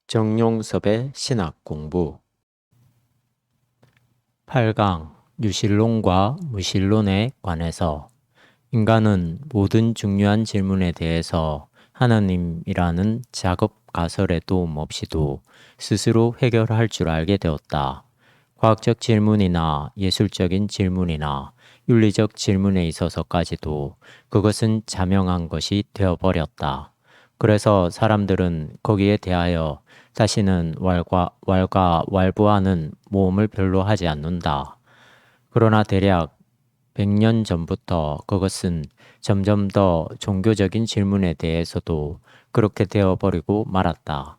정용섭의 신학공부 8강 유실론과 무실론에 관해서 인간은 모든 중요한 질문에 대해서 하나님이라는 작업 가설의 도움 없이도 스스로 해결할 줄 알게 되었다. 과학적 질문이나 예술적인 질문이나 윤리적 질문에 있어서까지도 그것은 자명한 것이 되어버렸다. 그래서 사람들은 거기에 대하여 다시는 왈가왈부하는 모험을 별로 하지 않는다. 그러나 대략 100년 전부터 그것은 점점 더 종교적인 질문에 대해서도 그렇게 되어버리고 말았다.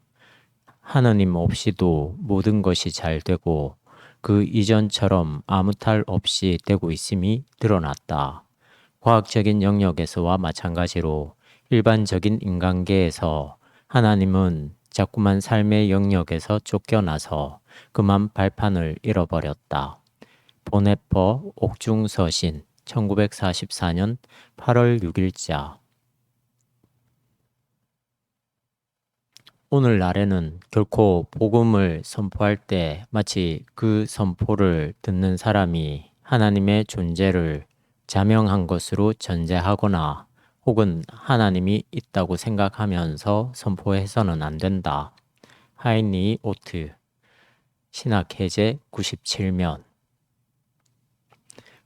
하느님 없이도 모든 것이 잘 되고 그 이전처럼 아무 탈 없이 되고 있음이 드러났다. 과학적인 영역에서와 마찬가지로 일반적인 인간계에서 하나님은 자꾸만 삶의 영역에서 쫓겨나서 그만 발판을 잃어버렸다. 보네퍼 옥중서신 1944년 8월 6일자. 오늘날에는 결코 복음을 선포할 때 마치 그 선포를 듣는 사람이 하나님의 존재를 자명한 것으로 전제하거나 혹은 하나님이 있다고 생각하면서 선포해서는 안 된다. 하이니 오트 신학해제 97면.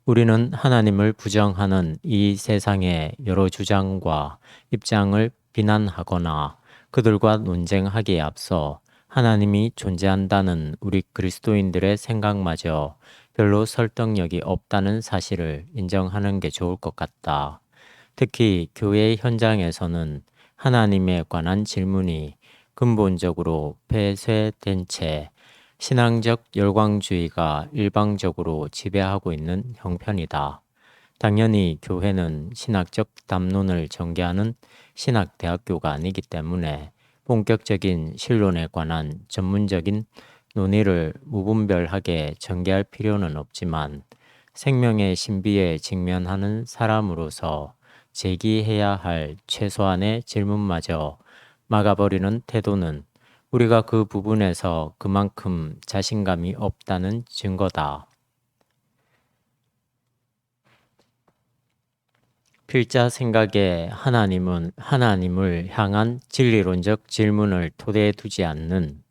우리는 하나님을 부정하는 이 세상의 여러 주장과 입장을 비난하거나 그들과 논쟁하기에 앞서 하나님이 존재한다는 우리 그리스도인들의 생각마저 별로 설득력이 없다는 사실을 인정하는 게 좋을 것 같다. 특히 교회 현장에서는 하나님에 관한 질문이 근본적으로 폐쇄된 채 신앙적 열광주의가 일방적으로 지배하고 있는 형편이다. 당연히 교회는 신학적 담론을 전개하는 신학대학교가 아니기 때문에 본격적인 신론에 관한 전문적인 논의를 무분별하게 전개할 필요는 없지만 생명의 신비에 직면하는 사람으로서 제기해야 할 최소한의 질문마저 막아버리는 태도는 우리가 그 부분에서 그만큼 자신감이 없다는 증거다. 필자 생각에 하나님을 향한 진리론적 질문을 토대에 두지 않는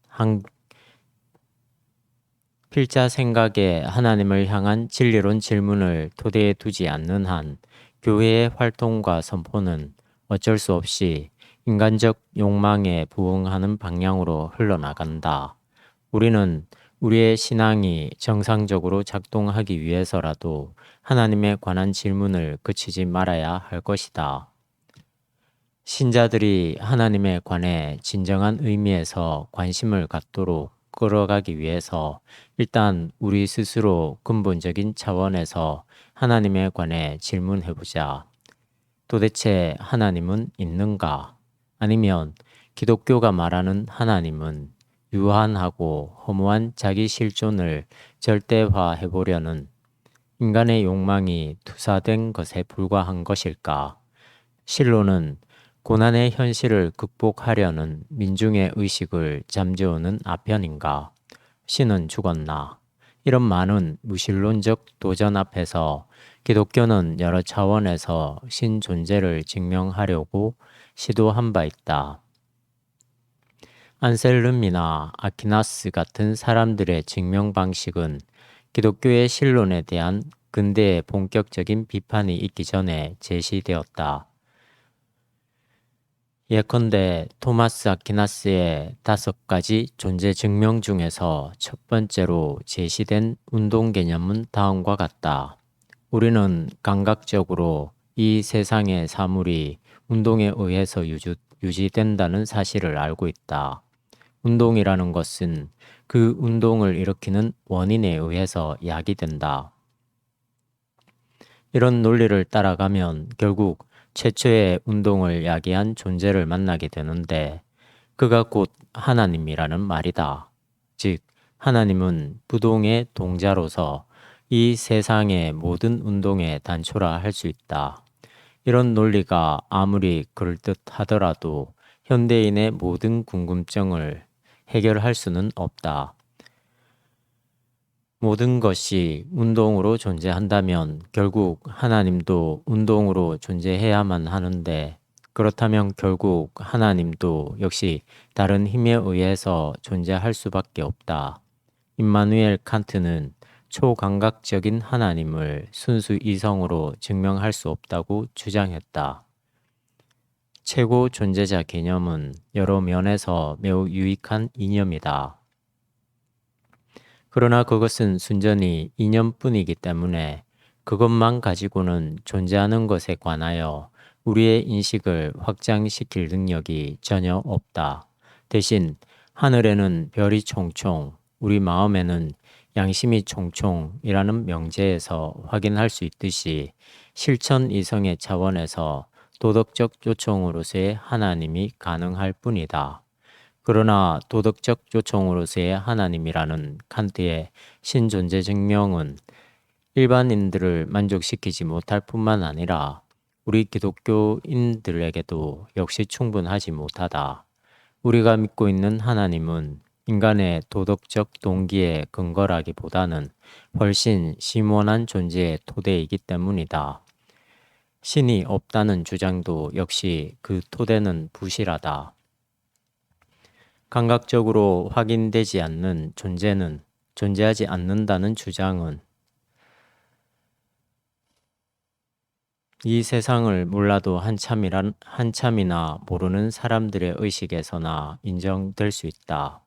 필자 생각에 하나님을 향한 진리론 질문을 토대에 두지 않는 한 교회의 활동과 선포는 어쩔 수 없이 인간적 욕망에 부응하는 방향으로 흘러나간다. 우리는 우리의 신앙이 정상적으로 작동하기 위해서라도 하나님에 관한 질문을 그치지 말아야 할 것이다. 신자들이 하나님에 관해 진정한 의미에서 관심을 갖도록 끌어가기 위해서 일단 우리 스스로 근본적인 차원에서 하나님에 관해 질문해보자. 도대체 하나님은 있는가? 아니면 기독교가 말하는 하나님은 유한하고 허무한 자기 실존을 절대화해보려는 인간의 욕망이 투사된 것에 불과한 것일까? 실로는 고난의 현실을 극복하려는 민중의 의식을 잠재우는 아편인가? 신은 죽었나? 이런 많은 무신론적 도전 앞에서 기독교는 여러 차원에서 신 존재를 증명하려고 시도한 바 있다. 안셀름이나 아퀴나스 같은 사람들의 증명 방식은 기독교의 신론에 대한 근대의 본격적인 비판이 있기 전에 제시되었다. 예컨대 토마스 아퀴나스의 5가지 존재 증명 중에서 첫 번째로 제시된 운동 개념은 다음과 같다. 우리는 감각적으로 이 세상의 사물이 운동에 의해서 유지된다는 사실을 알고 있다. 운동이라는 것은 그 운동을 일으키는 원인에 의해서 야기된다. 이런 논리를 따라가면 결국 최초의 운동을 야기한 존재를 만나게 되는데 그가 곧 하나님이라는 말이다. 즉 하나님은 부동의 동자로서 이 세상의 모든 운동에 단초라 할 수 있다. 이런 논리가 아무리 그럴듯하더라도 현대인의 모든 궁금증을 해결할 수는 없다. 모든 것이 운동으로 존재한다면 결국 하나님도 운동으로 존재해야만 하는데, 그렇다면 결국 하나님도 역시 다른 힘에 의해서 존재할 수밖에 없다. 임마누엘 칸트는 초감각적인 하나님을 순수 이성으로 증명할 수 없다고 주장했다. 최고 존재자 개념은 여러 면에서 매우 유익한 이념이다. 그러나 그것은 순전히 이념뿐이기 때문에 그것만 가지고는 존재하는 것에 관하여 우리의 인식을 확장시킬 능력이 전혀 없다. 대신 하늘에는 별이 총총, 우리 마음에는 양심이 총총이라는 명제에서 확인할 수 있듯이 실천 이성의 차원에서 도덕적 요청으로서의 하나님이 가능할 뿐이다. 그러나 도덕적 요청으로서의 하나님이라는 칸트의 신존재 증명은 일반인들을 만족시키지 못할 뿐만 아니라 우리 기독교인들에게도 역시 충분하지 못하다. 우리가 믿고 있는 하나님은 인간의 도덕적 동기의 근거라기보다는 훨씬 심원한 존재의 토대이기 때문이다. 신이 없다는 주장도 역시 그 토대는 부실하다. 감각적으로 확인되지 않는 존재는 존재하지 않는다는 주장은 이 세상을 몰라도 한참이나 모르는 사람들의 의식에서나 인정될 수 있다.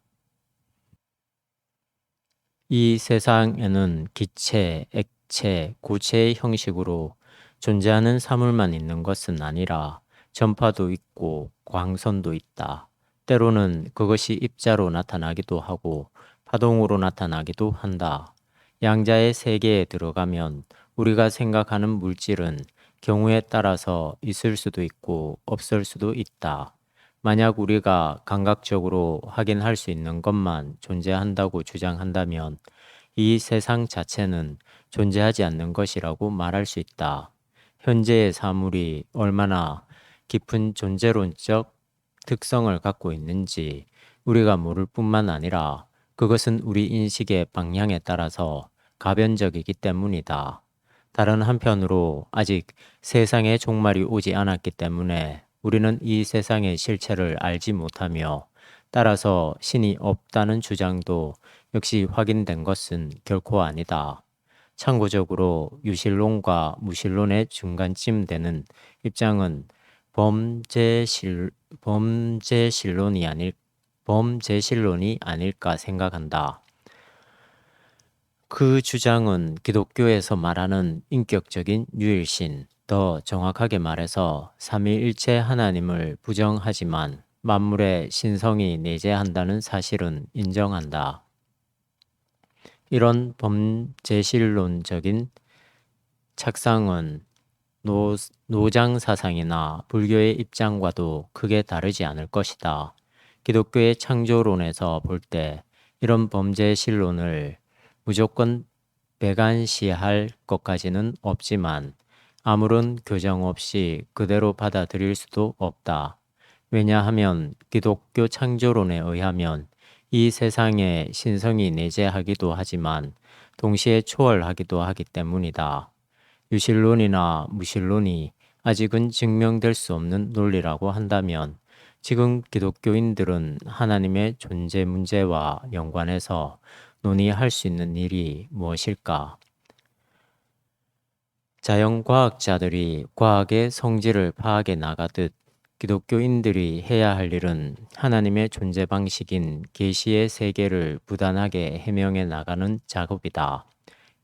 이 세상에는 기체, 액체, 고체의 형식으로 존재하는 사물만 있는 것은 아니라 전파도 있고 광선도 있다. 때로는 그것이 입자로 나타나기도 하고 파동으로 나타나기도 한다. 양자의 세계에 들어가면 우리가 생각하는 물질은 경우에 따라서 있을 수도 있고 없을 수도 있다. 만약 우리가 감각적으로 확인할 수 있는 것만 존재한다고 주장한다면 이 세상 자체는 존재하지 않는 것이라고 말할 수 있다. 현재의 사물이 얼마나 깊은 존재론적 특성을 갖고 있는지 우리가 모를 뿐만 아니라 그것은 우리 인식의 방향에 따라서 가변적이기 때문이다. 다른 한편으로 아직 세상의 종말이 오지 않았기 때문에 우리는 이 세상의 실체를 알지 못하며 따라서 신이 없다는 주장도 역시 확인된 것은 결코 아니다. 참고적으로 유실론과 무실론의 중간쯤 되는 입장은 범제실론이 아닐까 생각한다. 그 주장은 기독교에서 말하는 인격적인 유일신, 더 정확하게 말해서 삼위일체 하나님을 부정하지만 만물의 신성이 내재한다는 사실은 인정한다. 이런 범제실론적인 착상은 노장 사상이나 불교의 입장과도 크게 다르지 않을 것이다. 기독교의 창조론에서 볼 때 이런 범제실론을 무조건 배관시할 것까지는 없지만 아무런 교정 없이 그대로 받아들일 수도 없다. 왜냐하면 기독교 창조론에 의하면 이 세상에 신성이 내재하기도 하지만 동시에 초월하기도 하기 때문이다. 유실론이나 무실론이 아직은 증명될 수 없는 논리라고 한다면 지금 기독교인들은 하나님의 존재 문제와 연관해서 논의할 수 있는 일이 무엇일까? 자연과학자들이 과학의 성질을 파악해 나가듯 기독교인들이 해야 할 일은 하나님의 존재 방식인 계시의 세계를 부단하게 해명해 나가는 작업이다.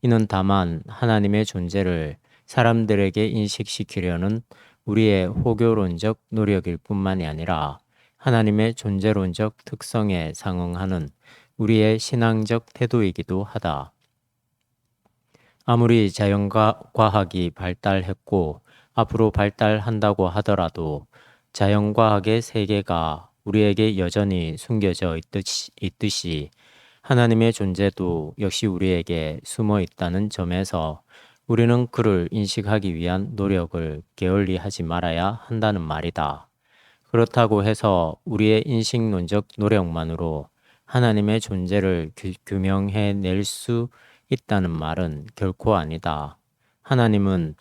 이는 다만 하나님의 존재를 사람들에게 인식시키려는 우리의 호교론적 노력일 뿐만이 아니라 하나님의 존재론적 특성에 상응하는 우리의 신앙적 태도이기도 하다. 아무리 자연과학이 발달했고 앞으로 발달한다고 하더라도 자연과학의 세계가 우리에게 여전히 숨겨져 있듯이 하나님의 존재도 역시 우리에게 숨어 있다는 점에서 우리는 그를 인식하기 위한 노력을 게을리하지 말아야 한다는 말이다. 그렇다고 해서 우리의 인식론적 노력만으로 하나님의 존재를 규명해낼 수 있다는 말은 결코 아니다. 하나님은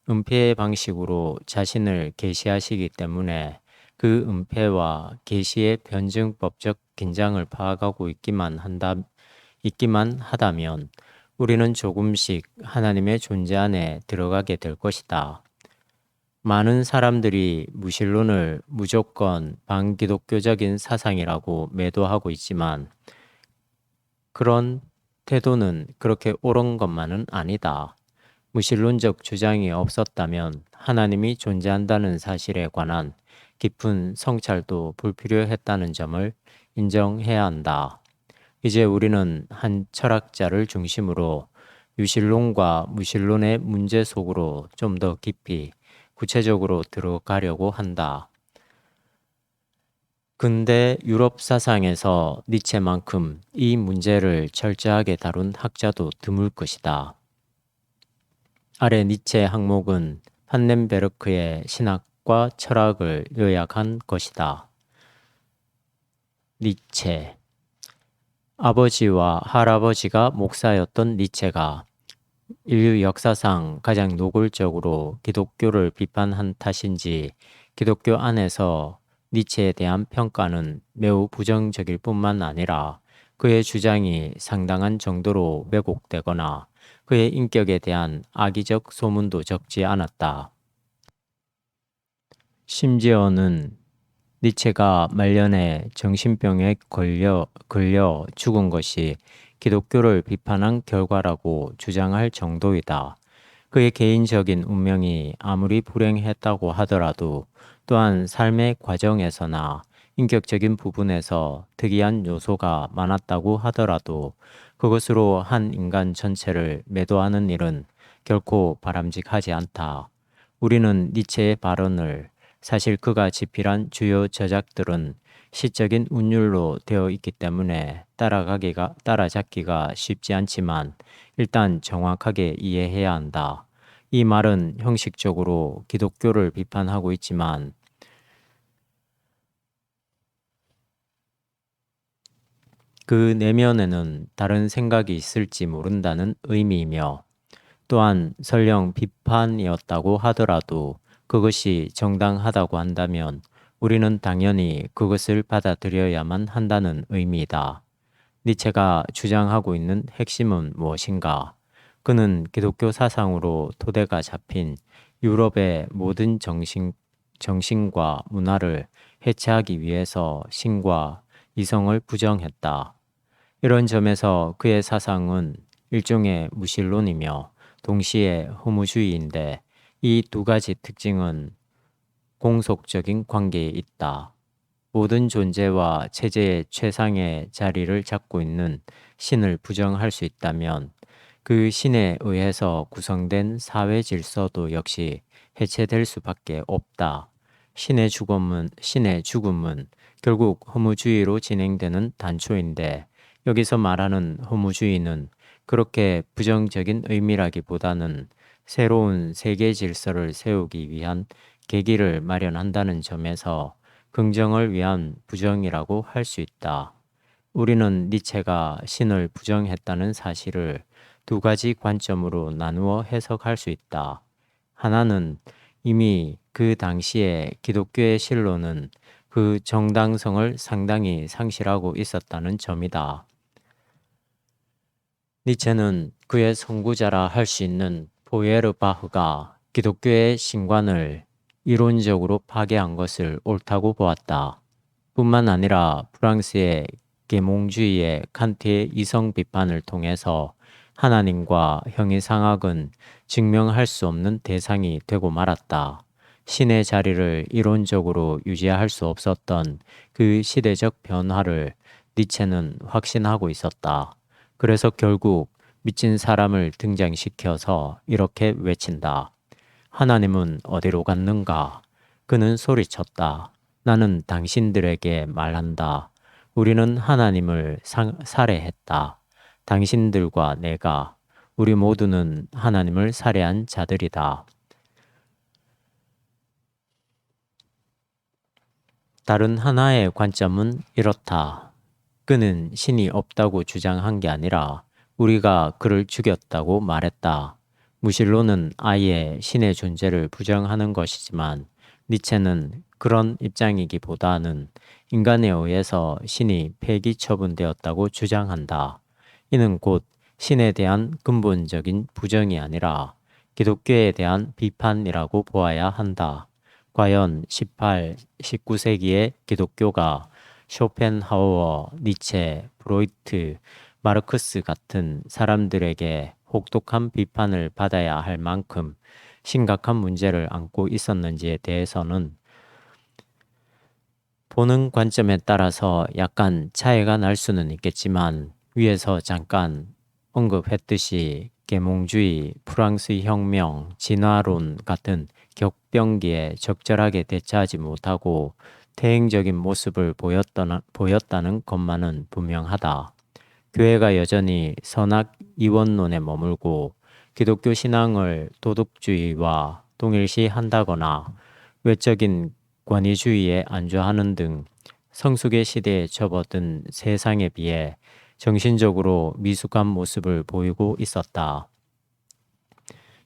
은폐의 방식으로 자신을 계시하시기 때문에 그 은폐와 계시의 변증법적 긴장을 파악하고 있기만 하다면 우리는 조금씩 하나님의 존재 안에 들어가게 될 것이다. 많은 사람들이 무신론을 무조건 반기독교적인 사상이라고 매도하고 있지만 그런 태도는 그렇게 옳은 것만은 아니다. 무신론적 주장이 없었다면 하나님이 존재한다는 사실에 관한 깊은 성찰도 불필요했다는 점을 인정해야 한다. 이제 우리는 한 철학자를 중심으로 유신론과 무신론의 문제 속으로 좀 더 깊이 구체적으로 들어가려고 한다. 근대 유럽 사상에서 니체만큼 이 문제를 철저하게 다룬 학자도 드물 것이다. 아래 니체 항목은 판넨베르크의 신학과 철학을 요약한 것이다. 니체. 아버지와 할아버지가 목사였던 니체가 인류 역사상 가장 노골적으로 기독교를 비판한 탓인지 기독교 안에서 니체에 대한 평가는 매우 부정적일 뿐만 아니라 그의 주장이 상당한 정도로 왜곡되거나 그의 인격에 대한 악의적 소문도 적지 않았다. 심지어는 니체가 말년에 정신병에 걸려 죽은 것이 기독교를 비판한 결과라고 주장할 정도이다. 그의 개인적인 운명이 아무리 불행했다고 하더라도 또한 삶의 과정에서나 인격적인 부분에서 특이한 요소가 많았다고 하더라도 그것으로 한 인간 전체를 매도하는 일은 결코 바람직하지 않다. 우리는 니체의 발언을 사실 그가 집필한 주요 저작들은 시적인 운율로 되어 있기 때문에 따라잡기가 쉽지 않지만 일단 정확하게 이해해야 한다. 이 말은 형식적으로 기독교를 비판하고 있지만 그 내면에는 다른 생각이 있을지 모른다는 의미이며 또한 설령 비판이었다고 하더라도 그것이 정당하다고 한다면 우리는 당연히 그것을 받아들여야만 한다는 의미이다. 니체가 주장하고 있는 핵심은 무엇인가? 그는 기독교 사상으로 토대가 잡힌 유럽의 모든 정신과 문화를 해체하기 위해서 신과 이성을 부정했다. 이런 점에서 그의 사상은 일종의 무신론이며 동시에 허무주의인데 이 두 가지 특징은 공속적인 관계에 있다. 모든 존재와 체제의 최상의 자리를 잡고 있는 신을 부정할 수 있다면 그 신에 의해서 구성된 사회 질서도 역시 해체될 수밖에 없다. 신의 죽음은 결국 허무주의로 진행되는 단초인데 여기서 말하는 허무주의는 그렇게 부정적인 의미라기보다는 새로운 세계 질서를 세우기 위한 계기를 마련한다는 점에서 긍정을 위한 부정이라고 할 수 있다. 우리는 니체가 신을 부정했다는 사실을 두 가지 관점으로 나누어 해석할 수 있다. 하나는 이미 그 당시에 기독교의 신론은 그 정당성을 상당히 상실하고 있었다는 점이다. 니체는 그의 선구자라 할 수 있는 포에르바흐가 기독교의 신관을 이론적으로 파괴한 것을 옳다고 보았다. 뿐만 아니라 프랑스의 계몽주의의 칸트의 이성 비판을 통해서 하나님과 형이상학은 증명할 수 없는 대상이 되고 말았다. 신의 자리를 이론적으로 유지할 수 없었던 그 시대적 변화를 니체는 확신하고 있었다. 그래서 결국 미친 사람을 등장시켜서 이렇게 외친다. 하나님은 어디로 갔는가? 그는 소리쳤다. 나는 당신들에게 말한다. 우리는 하나님을 살해했다. 당신들과 내가, 우리 모두는 하나님을 살해한 자들이다. 다른 하나의 관점은 이렇다. 그는 신이 없다고 주장한 게 아니라 우리가 그를 죽였다고 말했다. 무실론은 아예 신의 존재를 부정하는 것이지만 니체는 그런 입장이기보다는 인간에 의해서 신이 폐기 처분되었다고 주장한다. 이는 곧 신에 대한 근본적인 부정이 아니라 기독교에 대한 비판이라고 보아야 한다. 과연 18, 19세기의 기독교가 쇼펜하우어, 니체, 브로이트, 마르크스 같은 사람들에게 혹독한 비판을 받아야 할 만큼 심각한 문제를 안고 있었는지에 대해서는 보는 관점에 따라서 약간 차이가 날 수는 있겠지만 위에서 잠깐 언급했듯이 계몽주의, 프랑스 혁명, 진화론 같은 격변기에 적절하게 대처하지 못하고 퇴행적인 모습을 보였다는 것만은 분명하다. 교회가 여전히 선악 이원론에 머물고 기독교 신앙을 도덕주의와 동일시한다거나 외적인 권위주의에 안주하는 등 성숙의 시대에 접어든 세상에 비해 정신적으로 미숙한 모습을 보이고 있었다.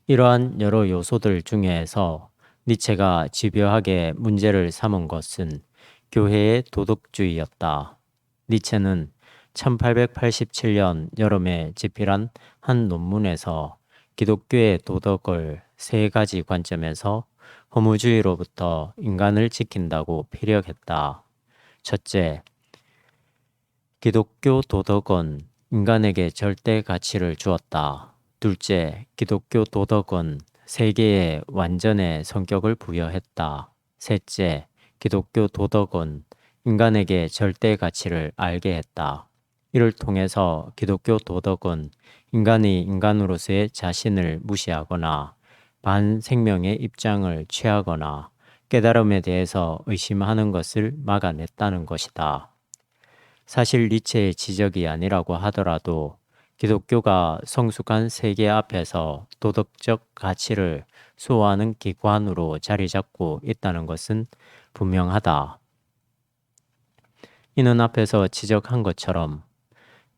이러한 여러 요소들 중에서 니체가 집요하게 문제를 삼은 것은 교회의 도덕주의였다. 니체는 1887년 여름에 집필한 한 논문에서 기독교의 도덕을 세 가지 관점에서 허무주의로부터 인간을 지킨다고 피력했다. 첫째, 기독교 도덕은 인간에게 절대 가치를 주었다. 둘째, 기독교 도덕은 세계에 완전의 성격을 부여했다. 셋째, 기독교 도덕은 인간에게 절대 가치를 알게 했다. 이를 통해서 기독교 도덕은 인간이 인간으로서의 자신을 무시하거나 반생명의 입장을 취하거나 깨달음에 대해서 의심하는 것을 막아냈다는 것이다. 사실 니체의 지적이 아니라고 하더라도 기독교가 성숙한 세계 앞에서 도덕적 가치를 수호하는 기관으로 자리 잡고 있다는 것은 분명하다. 이는 앞에서 지적한 것처럼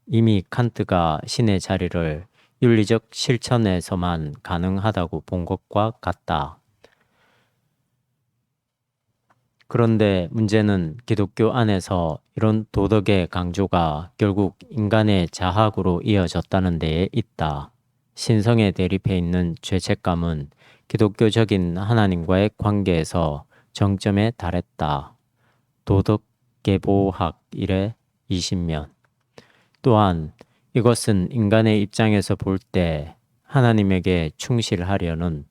이미 칸트가 신의 자리를 윤리적 실천에서만 가능하다고 본 것과 같다. 그런데 문제는 기독교 안에서 이런 도덕의 강조가 결국 인간의 자학으로 이어졌다는 데에 있다. 신성에 대립해 있는 죄책감은 기독교적인 하나님과의 관계에서 정점에 달했다. 도덕계보학 이래 20면. 또한 이것은 인간의 입장에서 볼 때 하나님에게 충실하려는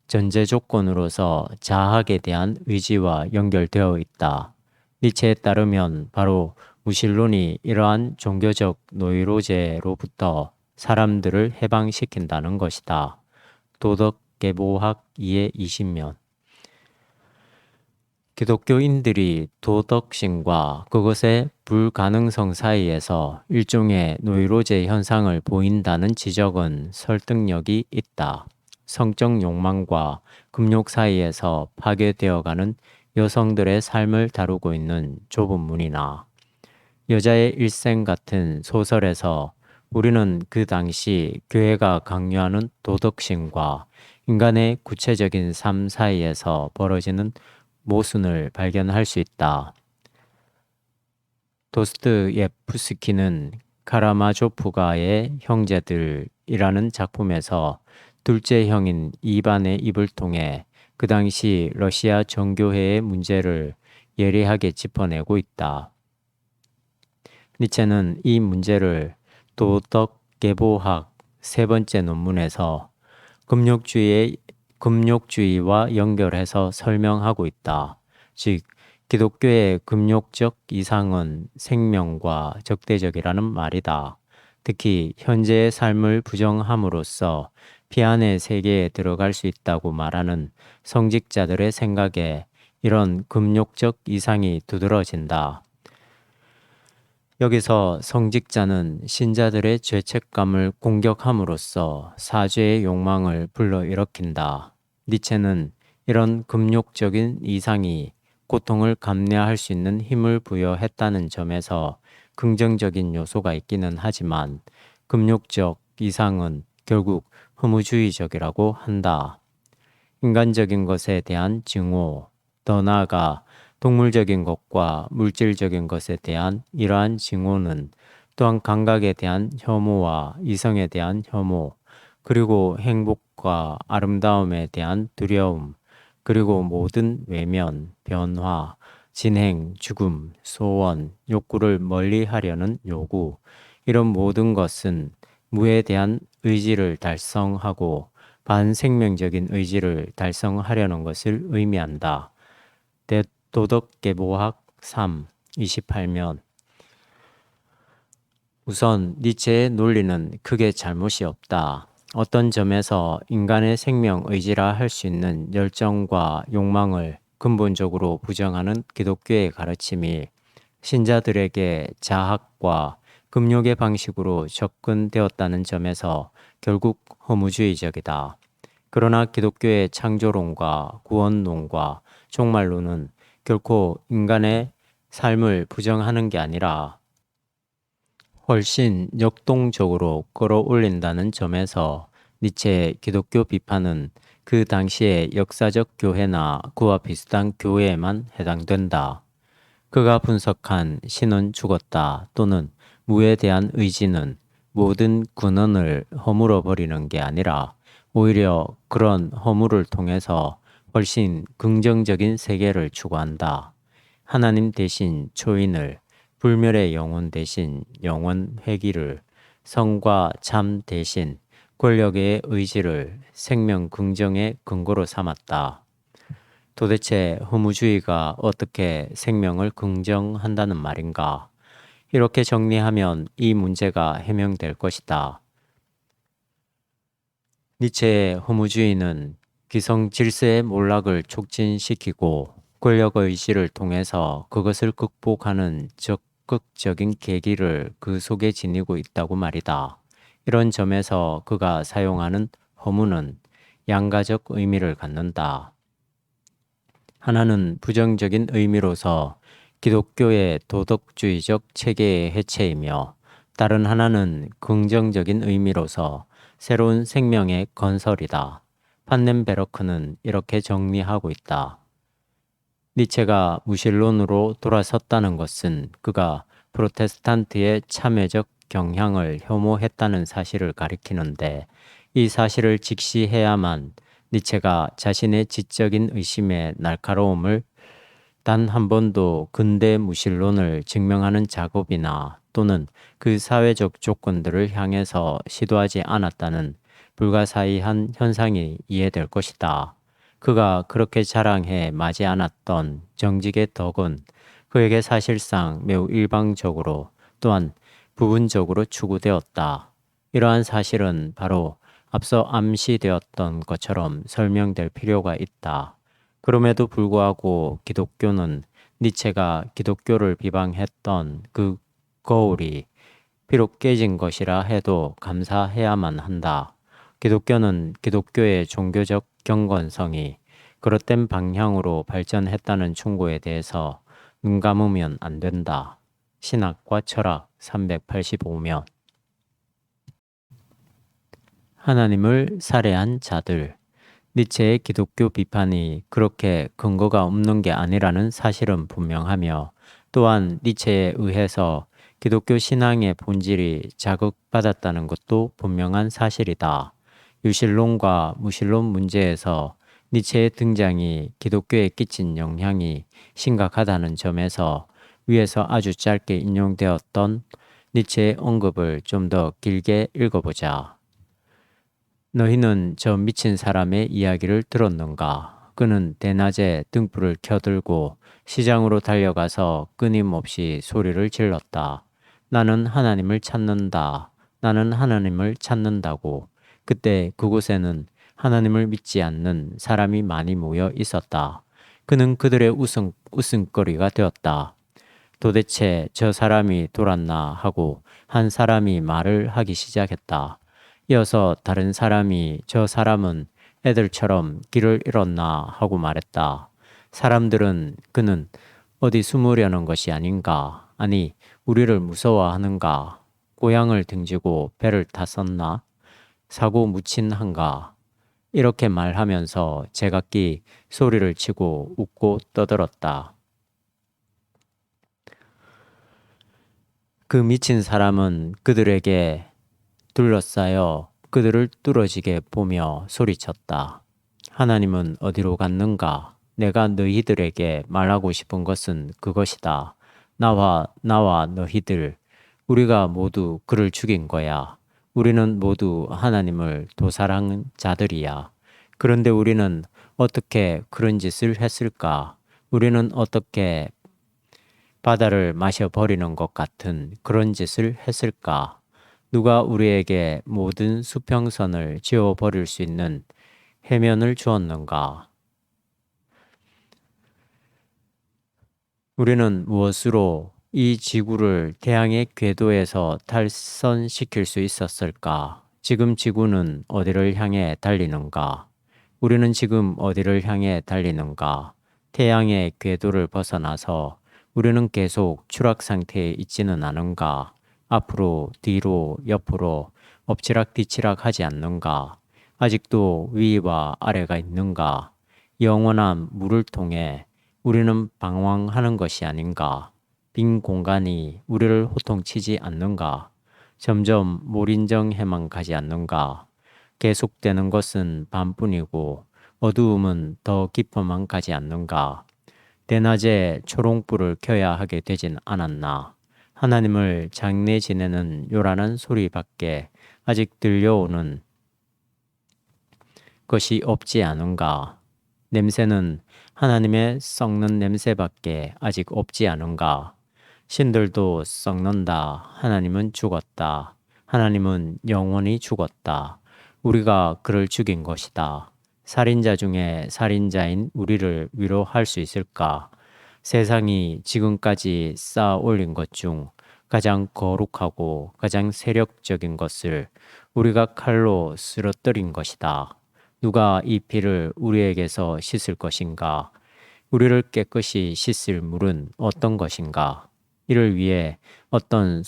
전제 조건으로서 자학에 대한 의지와 연결되어 있다. 니체에 따르면 바로 무신론이 이러한 종교적 노이로제로부터 사람들을 해방시킨다는 것이다. 도덕계보학 2의 20면. 기독교인들이 도덕심과 그것의 불가능성 사이에서 일종의 노이로제 현상을 보인다는 지적은 설득력이 있다. 성적 욕망과 금욕 사이에서 파괴되어가는 여성들의 삶을 다루고 있는 좁은 문이나 여자의 일생 같은 소설에서 우리는 그 당시 교회가 강요하는 도덕심과 인간의 구체적인 삶 사이에서 벌어지는 모순을 발견할 수 있다. 도스토옙스키는 카라마조프가의 형제들이라는 작품에서 둘째 형인 이반의 입을 통해 그 당시 러시아 정교회의 문제를 예리하게 짚어내고 있다. 니체는 이 문제를 도덕계보학 세 번째 논문에서 금욕주의와 연결해서 설명하고 있다. 즉, 기독교의 금욕적 이상은 생명과 적대적이라는 말이다. 특히 현재의 삶을 부정함으로써 피안의 세계에 들어갈 수 있다고 말하는 성직자들의 생각에 이런 금욕적 이상이 두드러진다. 여기서 성직자는 신자들의 죄책감을 공격함으로써 사죄의 욕망을 불러일으킨다. 니체는 이런 금욕적인 이상이 고통을 감내할 수 있는 힘을 부여했다는 점에서 긍정적인 요소가 있기는 하지만 금욕적 이상은 결국 허무주의적이라고 한다. 인간적인 것에 대한 증오, 더 나아가 동물적인 것과 물질적인 것에 대한 이러한 증오는 또한 감각에 대한 혐오와 이성에 대한 혐오, 그리고 행복과 아름다움에 대한 두려움, 그리고 모든 외면, 변화, 진행, 죽음, 소원, 욕구를 멀리 하려는 요구, 이런 모든 것은 무에 대한 의지를 달성하고 반생명적인 의지를 달성하려는 것을 의미한다. 도덕계보학 3, 28면 우선 니체의 논리는 크게 잘못이 없다. 어떤 점에서 인간의 생명 의지라 할 수 있는 열정과 욕망을 근본적으로 부정하는 기독교의 가르침이 신자들에게 자학과 금욕의 방식으로 접근되었다는 점에서 결국 허무주의적이다. 그러나 기독교의 창조론과 구원론과 종말론은 결코 인간의 삶을 부정하는 게 아니라 훨씬 역동적으로 끌어올린다는 점에서 니체의 기독교 비판은 그 당시의 역사적 교회나 그와 비슷한 교회에만 해당된다. 그가 분석한 신은 죽었다 또는 무에 대한 의지는 모든 근원을 허물어 버리는 게 아니라 오히려 그런 허물을 통해서 훨씬 긍정적인 세계를 추구한다. 하나님 대신 초인을, 불멸의 영혼 대신 영원 회귀를, 성과 참 대신 권력의 의지를 생명 긍정의 근거로 삼았다. 도대체 허무주의가 어떻게 생명을 긍정한다는 말인가? 이렇게 정리하면 이 문제가 해명될 것이다. 니체의 허무주의는 기성 질서의 몰락을 촉진시키고 권력 의지를 통해서 그것을 극복하는 적극적인 계기를 그 속에 지니고 있다고 말이다. 이런 점에서 그가 사용하는 허무는 양가적 의미를 갖는다. 하나는 부정적인 의미로서 기독교의 도덕주의적 체계의 해체이며 다른 하나는 긍정적인 의미로서 새로운 생명의 건설이다. 판넨베르크는 이렇게 정리하고 있다. 니체가 무신론으로 돌아섰다는 것은 그가 프로테스탄트의 참회적 경향을 혐오했다는 사실을 가리키는데 이 사실을 직시해야만 니체가 자신의 지적인 의심의 날카로움을 단 한 번도 근대 무신론을 증명하는 작업이나 또는 그 사회적 조건들을 향해서 시도하지 않았다는 불가사의한 현상이 이해될 것이다. 그가 그렇게 자랑해 마지 않았던 정직의 덕은 그에게 사실상 매우 일방적으로 또한 부분적으로 추구되었다. 이러한 사실은 바로 앞서 암시되었던 것처럼 설명될 필요가 있다. 그럼에도 불구하고 기독교는 니체가 기독교를 비방했던 그 거울이 비록 깨진 것이라 해도 감사해야만 한다. 기독교는 기독교의 종교적 경건성이 그릇된 방향으로 발전했다는 충고에 대해서 눈 감으면 안 된다. 신학과 철학 385면 하나님을 살해한 자들. 니체의 기독교 비판이 그렇게 근거가 없는 게 아니라는 사실은 분명하며 또한 니체에 의해서 기독교 신앙의 본질이 자극받았다는 것도 분명한 사실이다. 유실론과 무실론 문제에서 니체의 등장이 기독교에 끼친 영향이 심각하다는 점에서 위에서 아주 짧게 인용되었던 니체의 언급을 좀 더 길게 읽어보자. 너희는 저 미친 사람의 이야기를 들었는가? 그는 대낮에 등불을 켜들고 시장으로 달려가서 끊임없이 소리를 질렀다. 나는 하나님을 찾는다. 나는 하나님을 찾는다고. 그때 그곳에는 하나님을 믿지 않는 사람이 많이 모여 있었다. 그는 그들의 웃음거리가 되었다. 도대체 저 사람이 돌았나 하고 한 사람이 말을 하기 시작했다. 이어서 다른 사람이 저 사람은 애들처럼 길을 잃었나 하고 말했다. 사람들은 그는 어디 숨으려는 것이 아닌가? 아니, 우리를 무서워하는가? 고향을 등지고 배를 탔었나? 사고 묻힌한가? 이렇게 말하면서 제각기 소리를 치고 웃고 떠들었다. 그 미친 사람은 그들에게 둘러싸여 그들을 뚫어지게 보며 소리쳤다. 하나님은 어디로 갔는가? 내가 너희들에게 말하고 싶은 것은 그것이다. 나와 너희들, 우리가 모두 그를 죽인 거야. 우리는 모두 하나님을 도살한 자들이야. 그런데 우리는 어떻게 그런 짓을 했을까? 우리는 어떻게 바다를 마셔버리는 것 같은 그런 짓을 했을까? 누가 우리에게 모든 수평선을 지워버릴 수 있는 해면을 주었는가? 우리는 무엇으로 이 지구를 태양의 궤도에서 탈선시킬 수 있었을까? 지금 지구는 어디를 향해 달리는가? 우리는 지금 어디를 향해 달리는가? 태양의 궤도를 벗어나서 우리는 계속 추락 상태에 있지는 않은가? 앞으로, 뒤로, 옆으로 엎치락뒤치락 하지 않는가? 아직도 위와 아래가 있는가? 영원한 물을 통해 우리는 방황하는 것이 아닌가? 빈 공간이 우리를 호통치지 않는가? 점점 몰인정해만 가지 않는가? 계속되는 것은 밤뿐이고 어두움은 더 깊어만 가지 않는가? 대낮에 초롱불을 켜야 하게 되진 않았나? 하나님을 장례 지내는 요란한 소리밖에 아직 들려오는 것이 없지 않은가? 냄새는 하나님의 썩는 냄새밖에 아직 없지 않은가? 신들도 썩는다. 하나님은 죽었다. 하나님은 영원히 죽었다. 우리가 그를 죽인 것이다. 살인자 중에 살인자인 우리를 위로할 수 있을까? 세상이 지금까지 쌓아 올린 것 중 가장 거룩하고 가장 세력적인 것을 우리가 칼로 쓰러뜨린 것이다. 누가 이 피를 우리에게서 씻을 것인가? 우리를 깨끗이 씻을 물은 어떤 것인가? 이를 위해 어떤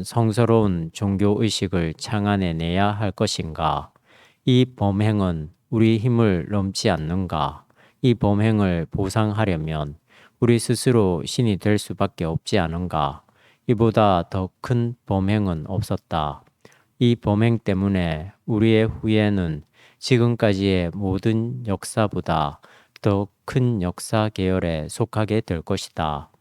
성스러운 종교 의식을 창안해내야 할 것인가? 이 범행은 우리 힘을 넘지 않는가? 이 범행을 보상하려면 우리 스스로 신이 될 수밖에 없지 않은가? 이보다 더 큰 범행은 없었다. 이 범행 때문에 우리의 후예는 지금까지의 모든 역사보다 더 큰 역사 계열에 속하게 될 것이다.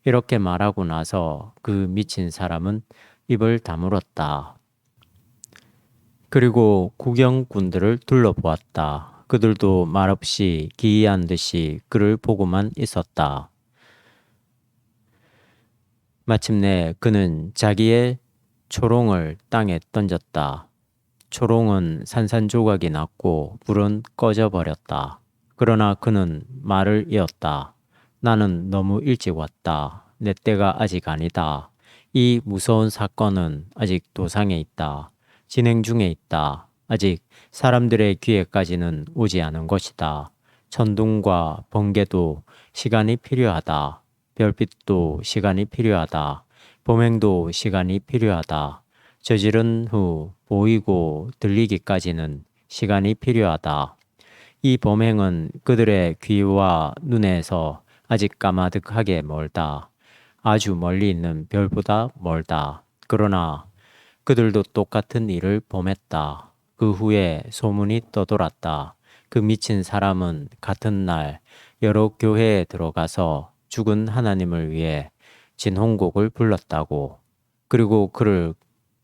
이렇게 말하고 나서 그 미친 사람은 입을 다물었다. 그리고 구경꾼들을 둘러보았다. 그들도 말없이 기이한 듯이 그를 보고만 있었다. 마침내 그는 자기의 초롱을 땅에 던졌다. 초롱은 산산조각이 났고 불은 꺼져버렸다. 그러나 그는 말을 이었다. 나는 너무 일찍 왔다. 내 때가 아직 아니다. 이 무서운 사건은 아직 도상에 있다. 진행 중에 있다. 아직 사람들의 귀에까지는 오지 않은 것이다. 천둥과 번개도 시간이 필요하다. 별빛도 시간이 필요하다. 범행도 시간이 필요하다. 저지른 후 보이고 들리기까지는 시간이 필요하다. 이 범행은 그들의 귀와 눈에서 아직 까마득하게 멀다. 아주 멀리 있는 별보다 멀다. 그러나 그들도 똑같은 일을 범했다. 그 후에 소문이 떠돌았다. 그 미친 사람은 같은 날 여러 교회에 들어가서 죽은 하나님을 위해 진홍곡을 불렀다고. 그리고 그를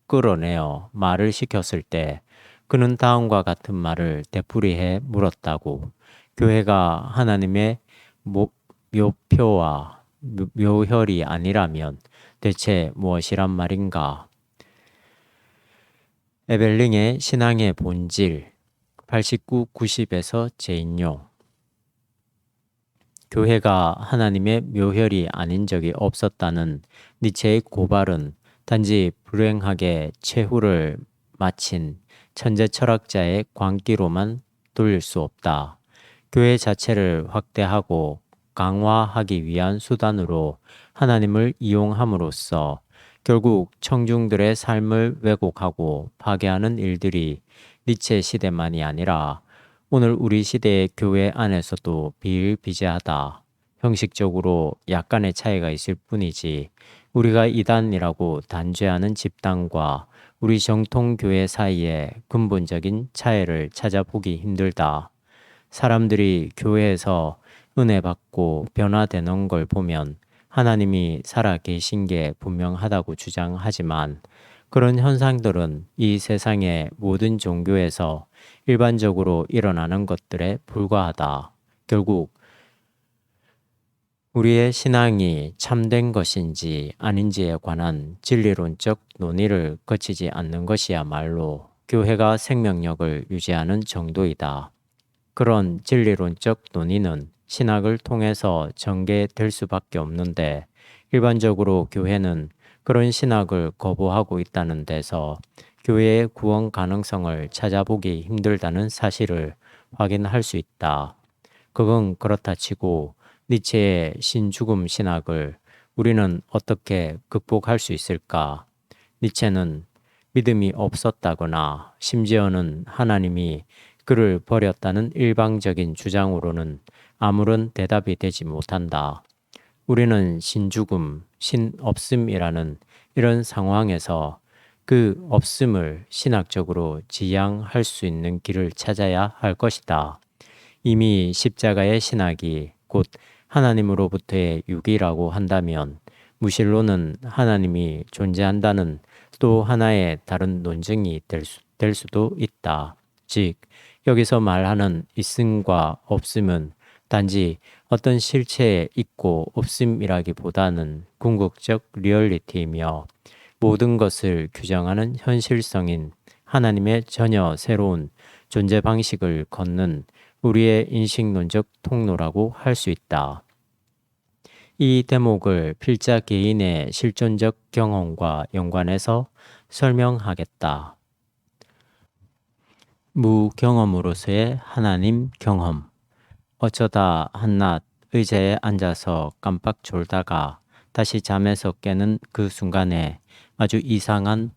끌어내어 말을 시켰을 때 그는 다음과 같은 말을 되풀이해 물었다고. 교회가 하나님의 묘표와 묘혈이 아니라면 대체 무엇이란 말인가? 에벨링의 신앙의 본질 89, 90에서 재인용. 교회가 하나님의 묘혈이 아닌 적이 없었다는 니체의 고발은 단지 불행하게 최후를 마친 천재 철학자의 광기로만 돌릴 수 없다. 교회 자체를 확대하고 강화하기 위한 수단으로 하나님을 이용함으로써 결국 청중들의 삶을 왜곡하고 파괴하는 일들이 니체 시대만이 아니라 오늘 우리 시대의 교회 안에서도 비일비재하다. 형식적으로 약간의 차이가 있을 뿐이지 우리가 이단이라고 단죄하는 집단과 우리 정통교회 사이에 근본적인 차이를 찾아보기 힘들다. 사람들이 교회에서 은혜 받고 변화되는 걸 보면 하나님이 살아 계신 게 분명하다고 주장하지만 그런 현상들은 이 세상의 모든 종교에서 일반적으로 일어나는 것들에 불과하다. 결국 우리의 신앙이 참된 것인지 아닌지에 관한 진리론적 논의를 거치지 않는 것이야말로 교회가 생명력을 유지하는 정도이다. 그런 진리론적 논의는 신학을 통해서 전개될 수밖에 없는데 일반적으로 교회는 그런 신학을 거부하고 있다는 데서 교회의 구원 가능성을 찾아보기 힘들다는 사실을 확인할 수 있다. 그건 그렇다 치고 니체의 신죽음 신학을 우리는 어떻게 극복할 수 있을까? 니체는 믿음이 없었다거나 심지어는 하나님이 그를 버렸다는 일방적인 주장으로는 아무런 대답이 되지 못한다. 우리는 신죽음, 신없음이라는 이런 상황에서 그 없음을 신학적으로 지향할 수 있는 길을 찾아야 할 것이다. 이미 십자가의 신학이 곧 하나님으로부터의 유기라고 한다면 무실로는 하나님이 존재한다는 또 하나의 다른 논증이 될 수도 있다. 즉, 여기서 말하는 있음과 없음은 단지 어떤 실체에 있고 없음이라기보다는 궁극적 리얼리티이며 모든 것을 규정하는 현실성인 하나님의 전혀 새로운 존재 방식을 걷는 우리의 인식론적 통로라고 할 수 있다. 이 대목을 필자 개인의 실존적 경험과 연관해서 설명하겠다. 무경험으로서의 하나님 경험. 어쩌다 한낮 의자에 앉아서 깜빡 졸다가 다시 잠에서 깨는 그 순간에 아주 이상한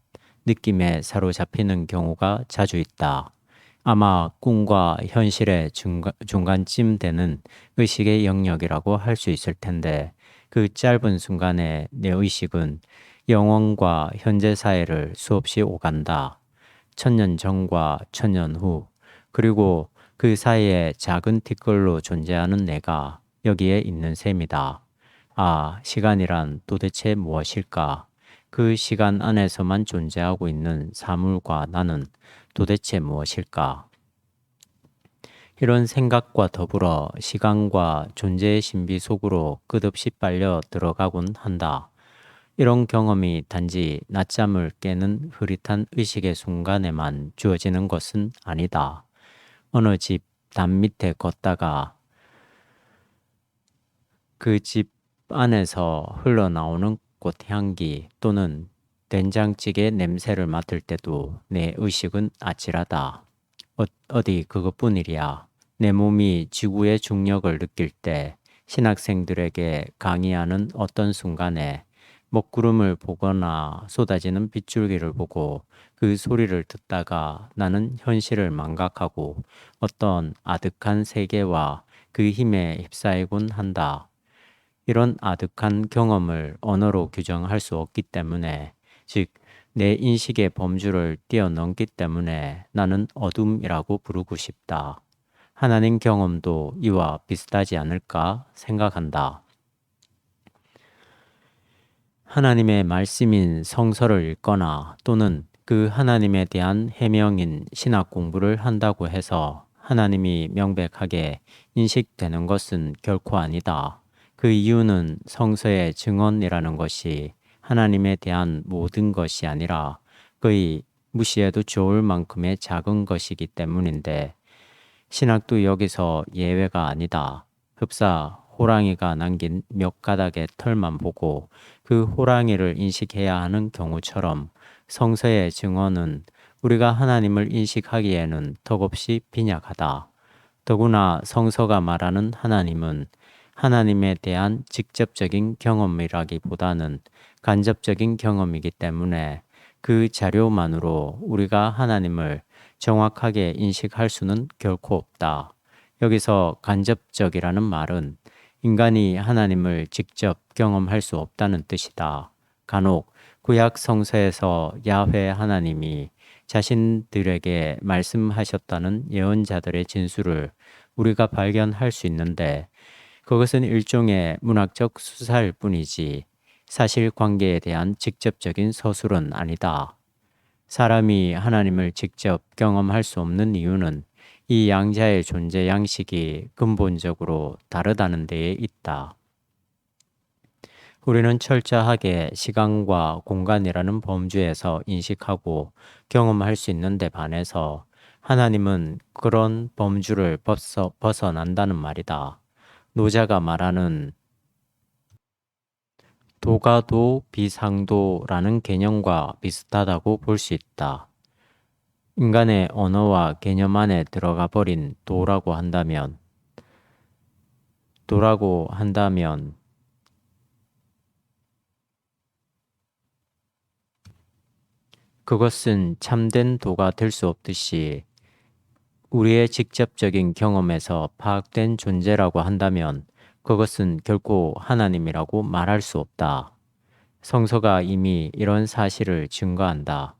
느낌에 사로잡히는 경우가 자주 있다. 아마 꿈과 현실의 중간쯤 되는 의식의 영역이라고 할 수 있을 텐데 그 짧은 순간에 내 의식은 영원과 현재 사이를 수없이 오간다. 1000년 전과 1000년 후, 그리고 그 사이에 작은 티끌로 존재하는 내가 여기에 있는 셈이다. 아, 시간이란 도대체 무엇일까? 그 시간 안에서만 존재하고 있는 사물과 나는 도대체 무엇일까? 이런 생각과 더불어 시간과 존재의 신비 속으로 끝없이 빨려 들어가곤 한다. 이런 경험이 단지 낮잠을 깨는 흐릿한 의식의 순간에만 주어지는 것은 아니다. 어느 집 담 밑에 걷다가 그 집 안에서 흘러나오는 꽃향기 또는 된장찌개 냄새를 맡을 때도 내 의식은 아찔하다. 어디 그것뿐이랴. 내 몸이 지구의 중력을 느낄 때 신학생들에게 강의하는 어떤 순간에 먹구름을 보거나 쏟아지는 빗줄기를 보고 그 소리를 듣다가 나는 현실을 망각하고 어떤 아득한 세계와 그 힘에 휩싸이곤 한다. 이런 아득한 경험을 언어로 규정할 수 없기 때문에, 즉, 내 인식의 범주를 뛰어넘기 때문에 나는 어둠이라고 부르고 싶다. 하나님 경험도 이와 비슷하지 않을까 생각한다. 하나님의 말씀인 성서를 읽거나 또는 그 하나님에 대한 해명인 신학 공부를 한다고 해서 하나님이 명백하게 인식되는 것은 결코 아니다. 그 이유는 성서의 증언이라는 것이 하나님에 대한 모든 것이 아니라 거의 무시해도 좋을 만큼의 작은 것이기 때문인데 신학도 여기서 예외가 아니다. 흡사 호랑이가 남긴 몇 가닥의 털만 보고 그 호랑이를 인식해야 하는 경우처럼 성서의 증언은 우리가 하나님을 인식하기에는 턱없이 빈약하다. 더구나 성서가 말하는 하나님은 하나님에 대한 직접적인 경험이라기보다는 간접적인 경험이기 때문에 그 자료만으로 우리가 하나님을 정확하게 인식할 수는 결코 없다. 여기서 간접적이라는 말은 인간이 하나님을 직접 경험할 수 없다는 뜻이다. 간혹 구약 성서에서 야훼 하나님이 자신들에게 말씀하셨다는 예언자들의 진술을 우리가 발견할 수 있는데 그것은 일종의 문학적 수사일 뿐이지 사실관계에 대한 직접적인 서술은 아니다. 사람이 하나님을 직접 경험할 수 없는 이유는 이 양자의 존재 양식이 근본적으로 다르다는 데에 있다. 우리는 철저하게 시간과 공간이라는 범주에서 인식하고 경험할 수 있는데 반해서 하나님은 그런 범주를 벗어난다는 말이다. 노자가 말하는 도가도 비상도라는 개념과 비슷하다고 볼 수 있다. 인간의 언어와 개념 안에 들어가 버린 도라고 한다면 그것은 참된 도가 될 수 없듯이 우리의 직접적인 경험에서 파악된 존재라고 한다면 그것은 결코 하나님이라고 말할 수 없다. 성서가 이미 이런 사실을 증거한다.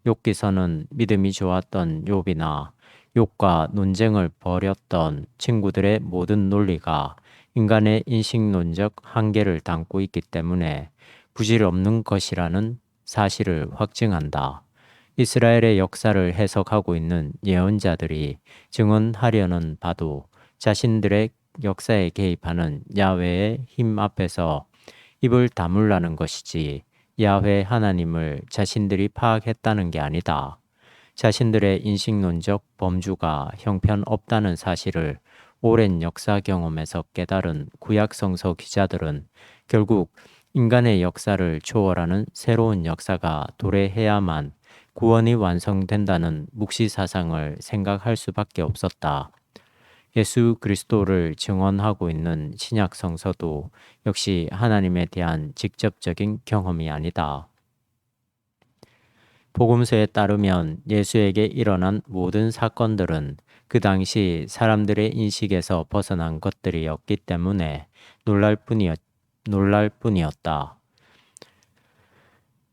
욥기서는 믿음이 좋았던 욥이나 욥과 논쟁을 벌였던 친구들의 모든 논리가 인간의 인식론적 한계를 담고 있기 때문에 부질없는 것이라는 사실을 확증한다. 이스라엘의 역사를 해석하고 있는 예언자들이 증언하려는 바도 자신들의 역사에 개입하는 야훼의 힘 앞에서 입을 다물라는 것이지 야훼 하나님을 자신들이 파악했다는 게 아니다. 자신들의 인식론적 범주가 형편없다는 사실을 오랜 역사 경험에서 깨달은 구약성서 기자들은 결국 인간의 역사를 초월하는 새로운 역사가 도래해야만 구원이 완성된다는 묵시 사상을 생각할 수밖에 없었다. 예수 그리스도를 증언하고 있는 신약 성서도 역시 하나님에 대한 직접적인 경험이 아니다. 복음서에 따르면 예수에게 일어난 모든 사건들은 그 당시 사람들의 인식에서 벗어난 것들이었기 때문에 놀랄 뿐이었다.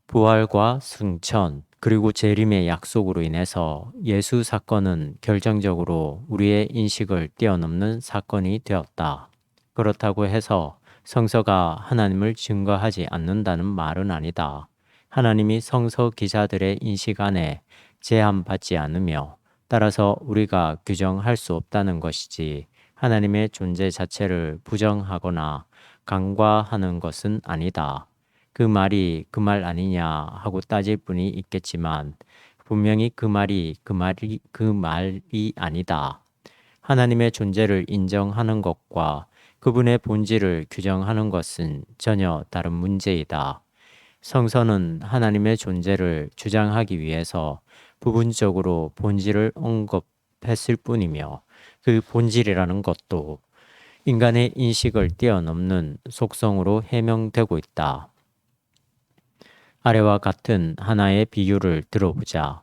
부활과 승천, 그리고 재림의 약속으로 인해서 예수 사건은 결정적으로 우리의 인식을 뛰어넘는 사건이 되었다. 그렇다고 해서 성서가 하나님을 증거하지 않는다는 말은 아니다. 하나님이 성서 기자들의 인식 안에 제한받지 않으며 따라서 우리가 규정할 수 없다는 것이지 하나님의 존재 자체를 부정하거나 간과하는 것은 아니다. 그 말이 그 말 아니냐 하고 따질 분이 있겠지만 분명히 그 말이 아니다. 하나님의 존재를 인정하는 것과 그분의 본질을 규정하는 것은 전혀 다른 문제이다. 성서는 하나님의 존재를 주장하기 위해서 부분적으로 본질을 언급했을 뿐이며 그 본질이라는 것도 인간의 인식을 뛰어넘는 속성으로 해명되고 있다. 아래와 같은 하나의 비유를 들어보자.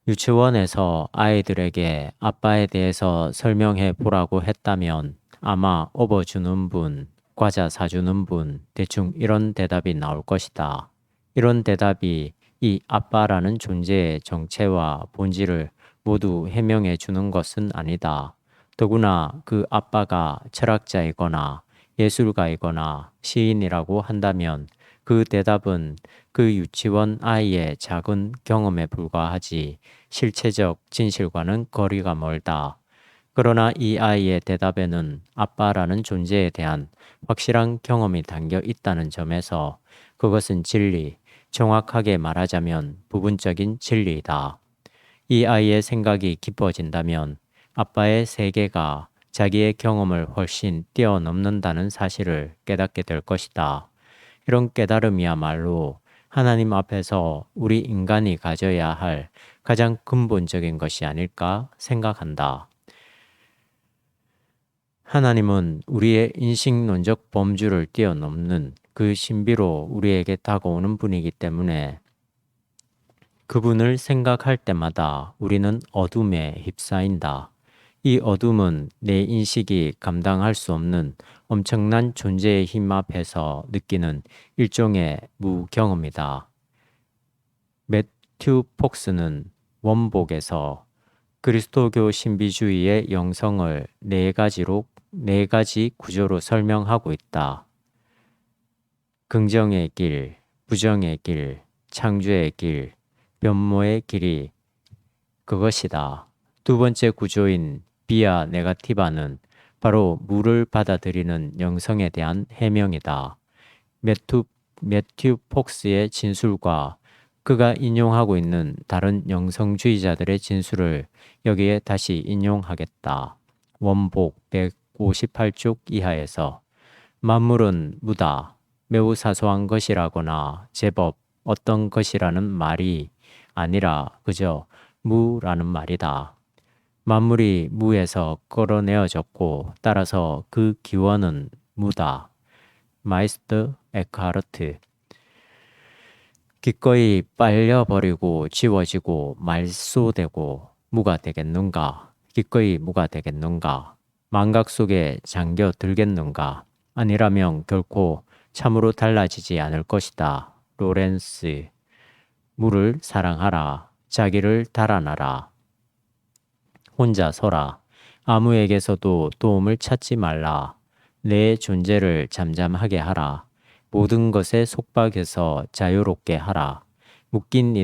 유치원에서 아이들에게 아빠에 대해서 설명해 보라고 했다면 아마 업어주는 분, 과자 사주는 분, 대충 이런 대답이 나올 것이다. 이런 대답이 이 아빠라는 존재의 정체와 본질을 모두 해명해 주는 것은 아니다. 더구나 그 아빠가 철학자이거나 예술가이거나 시인이라고 한다면 그 대답은 그 유치원 아이의 작은 경험에 불과하지 실체적 진실과는 거리가 멀다. 그러나 이 아이의 대답에는 아빠라는 존재에 대한 확실한 경험이 담겨 있다는 점에서 그것은 진리, 정확하게 말하자면 부분적인 진리이다. 이 아이의 생각이 깊어진다면 아빠의 세계가 자기의 경험을 훨씬 뛰어넘는다는 사실을 깨닫게 될 것이다. 이런 깨달음이야말로 하나님 앞에서 우리 인간이 가져야 할 가장 근본적인 것이 아닐까 생각한다. 하나님은 우리의 인식론적 범주를 뛰어넘는 그 신비로 우리에게 다가오는 분이기 때문에 그분을 생각할 때마다 우리는 어둠에 휩싸인다. 이 어둠은 내 인식이 감당할 수 없는 엄청난 존재의 힘 앞에서 느끼는 일종의 무경험이다. 매튜 폭스는 원복에서 그리스도교 신비주의의 영성을 네 가지 구조로 설명하고 있다. 긍정의 길, 부정의 길, 창조의 길, 변모의 길이 그것이다. 두 번째 구조인 비아 네가티바는 바로 무를 받아들이는 영성에 대한 해명이다. 매튜 폭스의 진술과 그가 인용하고 있는 다른 영성주의자들의 진술을 여기에 다시 인용하겠다. 원복 158쪽 이하에서 만물은 무다, 매우 사소한 것이라거나 제법 어떤 것이라는 말이 아니라 그저 무라는 말이다. 만물이 무에서 끌어내어졌고 따라서 그 기원은 무다. 마이스터 에크하르트. 기꺼이 빨려버리고 지워지고 말소되고 무가 되겠는가? 기꺼이 무가 되겠는가? 망각 속에 잠겨 들겠는가? 아니라면 결코 참으로 달라지지 않을 것이다. 로렌스. 무를 사랑하라. 자기를 달아나라. 혼자 서라. 아무에게서도 도움을 찾지 말라. 내 존재를 잠잠하게 하라. 모든 것의 속박에서 자유롭게 하라. 묶인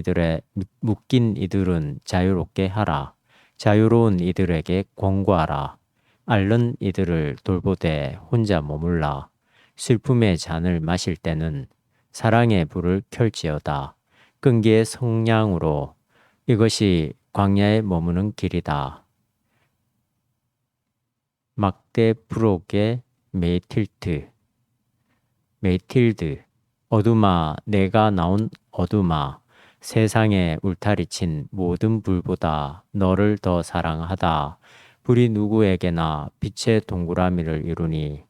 이들은 자유롭게 하라. 자유로운 이들에게 권고하라. 앓는 이들을 돌보되 혼자 머물라. 슬픔의 잔을 마실 때는 사랑의 불을 켤지어다. 끈기의 성량으로 이것이 광야에 머무는 길이다. 막대 브록의 메이틸드. 어둠아, 내가 나온 어둠아, 세상에 울타리친 모든 불보다 너를 더 사랑하다. 불이 누구에게나 빛의 동그라미를 이루니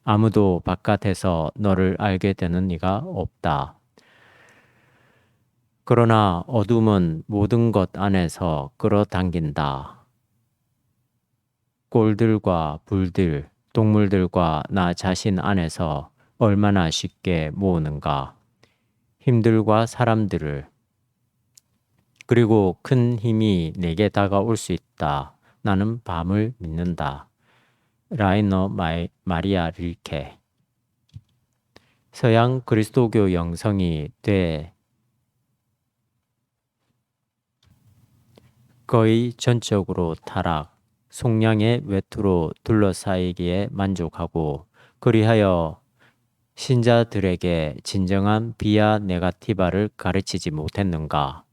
아무도 바깥에서 너를 알게 되는 이가 없다. 그러나 어둠은 모든 것 안에서 끌어당긴다. 꼴들과 불들, 동물들과 나 자신 안에서 얼마나 쉽게 모으는가. 힘들과 사람들을. 그리고 큰 힘이 내게 다가올 수 있다. 나는 밤을 믿는다. 라이너 마리아 릴케. 서양 그리스도교 영성이 거의 전적으로 타락, 속량의 외투로 둘러싸이기에 만족하고 그리하여 신자들에게 진정한 비아 네가티바를 가르치지 못했는가?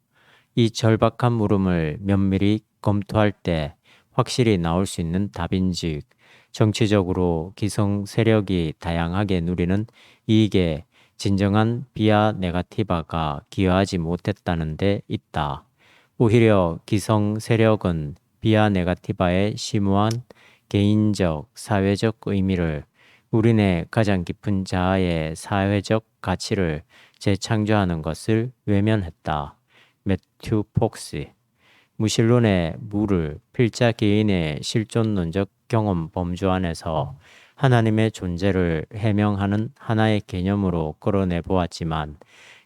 이 절박한 물음을 면밀히 검토할 때 확실히 나올 수 있는 답인즉 정치적으로 기성 세력이 다양하게 누리는 이익에 진정한 비아 네가티바가 기여하지 못했다는 데 있다. 오히려 기성 세력은 비아 네가티바의 심오한 개인적, 사회적 의미를 우리네 가장 깊은 자아의 사회적 가치를 재창조하는 것을 외면했다. 매튜 폭스. 무신론의 무를 필자 개인의 실존론적 경험 범주 안에서 하나님의 존재를 해명하는 하나의 개념으로 끌어내 보았지만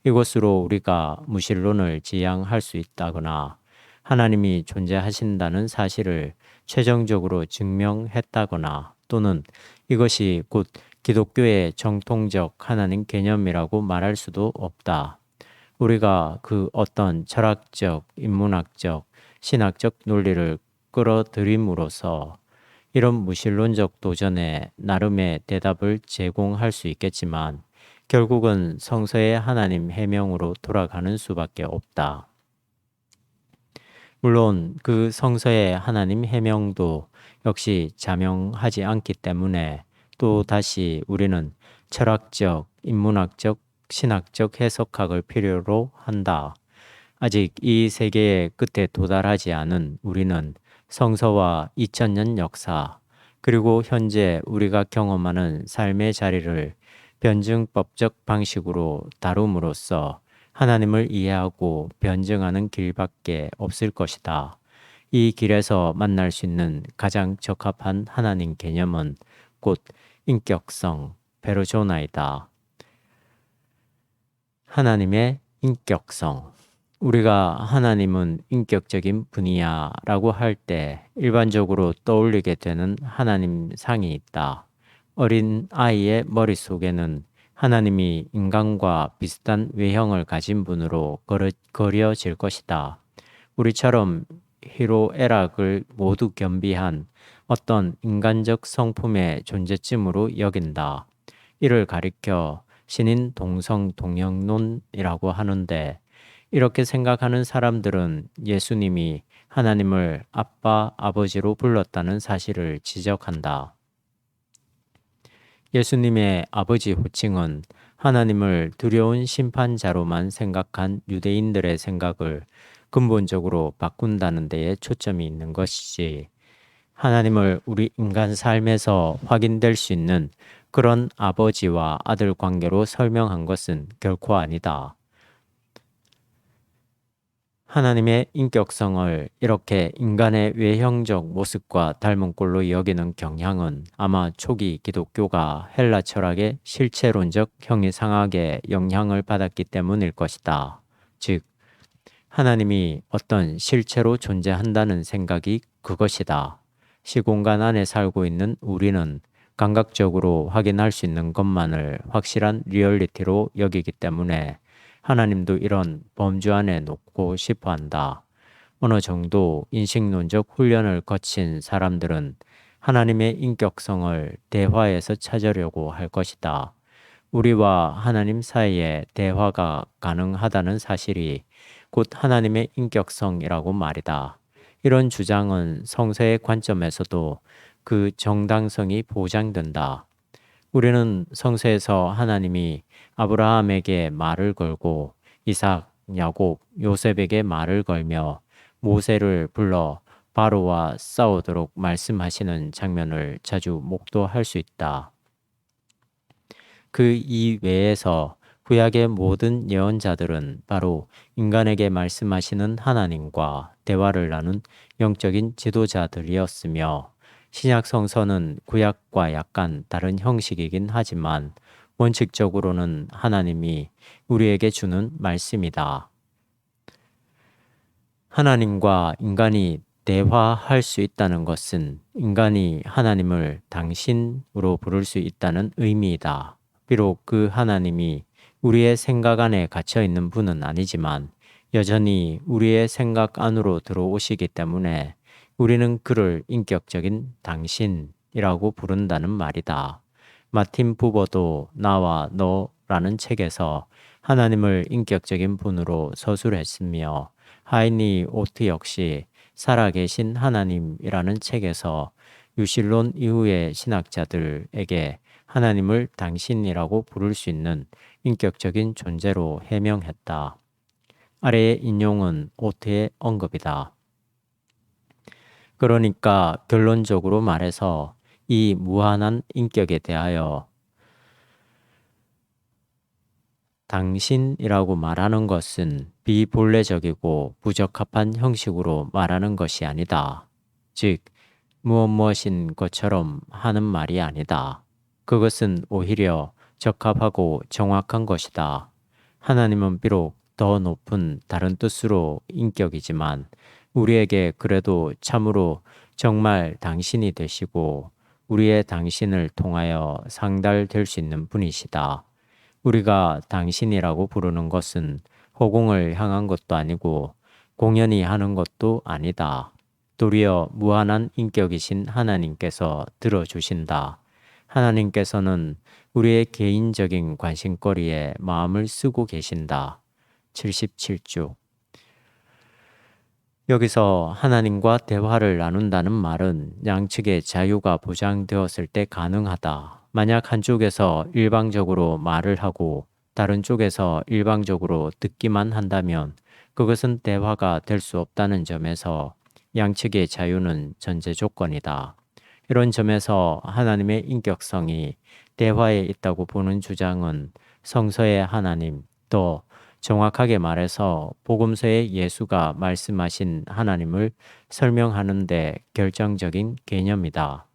이것으로 우리가 무신론을 지향할 수 있다거나 하나님이 존재하신다는 사실을 최종적으로 증명했다거나 또는 이것이 곧 기독교의 정통적 하나님 개념이라고 말할 수도 없다. 우리가 그 어떤 철학적, 인문학적, 신학적 논리를 끌어들임으로써 이런 무신론적 도전에 나름의 대답을 제공할 수 있겠지만 결국은 성서의 하나님 해명으로 돌아가는 수밖에 없다. 물론 그 성서의 하나님 해명도 역시 자명하지 않기 때문에 또 다시 우리는 철학적, 인문학적, 신학적 해석학을 필요로 한다. 아직 이 세계의 끝에 도달하지 않은 우리는 성서와 2000년 역사, 그리고 현재 우리가 경험하는 삶의 자리를 변증법적 방식으로 다룸으로써 하나님을 이해하고 변증하는 길밖에 없을 것이다. 이 길에서 만날 수 있는 가장 적합한 하나님 개념은 곧 인격성, 페르소나이다. 하나님의 인격성. 우리가 하나님은 인격적인 분이야 라고 할 때 일반적으로 떠올리게 되는 하나님 상이 있다. 어린 아이의 머릿속에는 하나님이 인간과 비슷한 외형을 가진 분으로 그려질 것이다. 우리처럼 희로애락을 모두 겸비한 어떤 인간적 성품의 존재쯤으로 여긴다. 이를 가리켜 신인 동성 동형론이라고 하는데, 이렇게 생각하는 사람들은 예수님이 하나님을 아빠, 아버지로 불렀다는 사실을 지적한다. 예수님의 아버지 호칭은 하나님을 두려운 심판자로만 생각한 유대인들의 생각을 근본적으로 바꾼다는 데에 초점이 있는 것이지, 하나님을 우리 인간 삶에서 확인될 수 있는 그런 아버지와 아들 관계로 설명한 것은 결코 아니다. 하나님의 인격성을 이렇게 인간의 외형적 모습과 닮은 꼴로 여기는 경향은 아마 초기 기독교가 헬라 철학의 실체론적 형이상학에 영향을 받았기 때문일 것이다. 즉, 하나님이 어떤 실체로 존재한다는 생각이 그것이다. 시공간 안에 살고 있는 우리는 감각적으로 확인할 수 있는 것만을 확실한 리얼리티로 여기기 때문에 하나님도 이런 범주 안에 놓고 싶어 한다. 어느 정도 인식론적 훈련을 거친 사람들은 하나님의 인격성을 대화에서 찾으려고 할 것이다. 우리와 하나님 사이에 대화가 가능하다는 사실이 곧 하나님의 인격성이라고 말이다. 이런 주장은 성서의 관점에서도 그 정당성이 보장된다. 우리는 성서에서 하나님이 아브라함에게 말을 걸고 이삭, 야곱, 요셉에게 말을 걸며 모세를 불러 바로와 싸우도록 말씀하시는 장면을 자주 목도할 수 있다. 그 이외에서 구약의 모든 예언자들은 바로 인간에게 말씀하시는 하나님과 대화를 나눈 영적인 지도자들이었으며, 신약 성서는 구약과 약간 다른 형식이긴 하지만 원칙적으로는 하나님이 우리에게 주는 말씀이다. 하나님과 인간이 대화할 수 있다는 것은 인간이 하나님을 당신으로 부를 수 있다는 의미이다. 비록 그 하나님이 우리의 생각 안에 갇혀 있는 분은 아니지만 여전히 우리의 생각 안으로 들어오시기 때문에 우리는 그를 인격적인 당신이라고 부른다는 말이다. 마틴 부버도 나와 너라는 책에서 하나님을 인격적인 분으로 서술했으며, 하이니 오트 역시 살아계신 하나님이라는 책에서 유실론 이후의 신학자들에게 하나님을 당신이라고 부를 수 있는 인격적인 존재로 해명했다. 아래의 인용은 오트의 언급이다. 그러니까 결론적으로 말해서 이 무한한 인격에 대하여 당신이라고 말하는 것은 비본래적이고 부적합한 형식으로 말하는 것이 아니다. 즉, 무엇인 것처럼 하는 말이 아니다. 그것은 오히려 적합하고 정확한 것이다. 하나님은 비록 더 높은 다른 뜻으로 인격이지만 우리에게 그래도 참으로 정말 당신이 되시고 우리의 당신을 통하여 상달될 수 있는 분이시다. 우리가 당신이라고 부르는 것은 허공을 향한 것도 아니고 공연히 하는 것도 아니다. 도리어 무한한 인격이신 하나님께서 들어주신다. 하나님께서는 우리의 개인적인 관심거리에 마음을 쓰고 계신다. 77주. 여기서 하나님과 대화를 나눈다는 말은 양측의 자유가 보장되었을 때 가능하다. 만약 한쪽에서 일방적으로 말을 하고 다른 쪽에서 일방적으로 듣기만 한다면 그것은 대화가 될 수 없다는 점에서 양측의 자유는 전제 조건이다. 이런 점에서 하나님의 인격성이 대화에 있다고 보는 주장은 성서의 하나님, 또 정확하게 말해서 복음서의 예수가 말씀하신 하나님을 설명하는 데 결정적인 개념이다.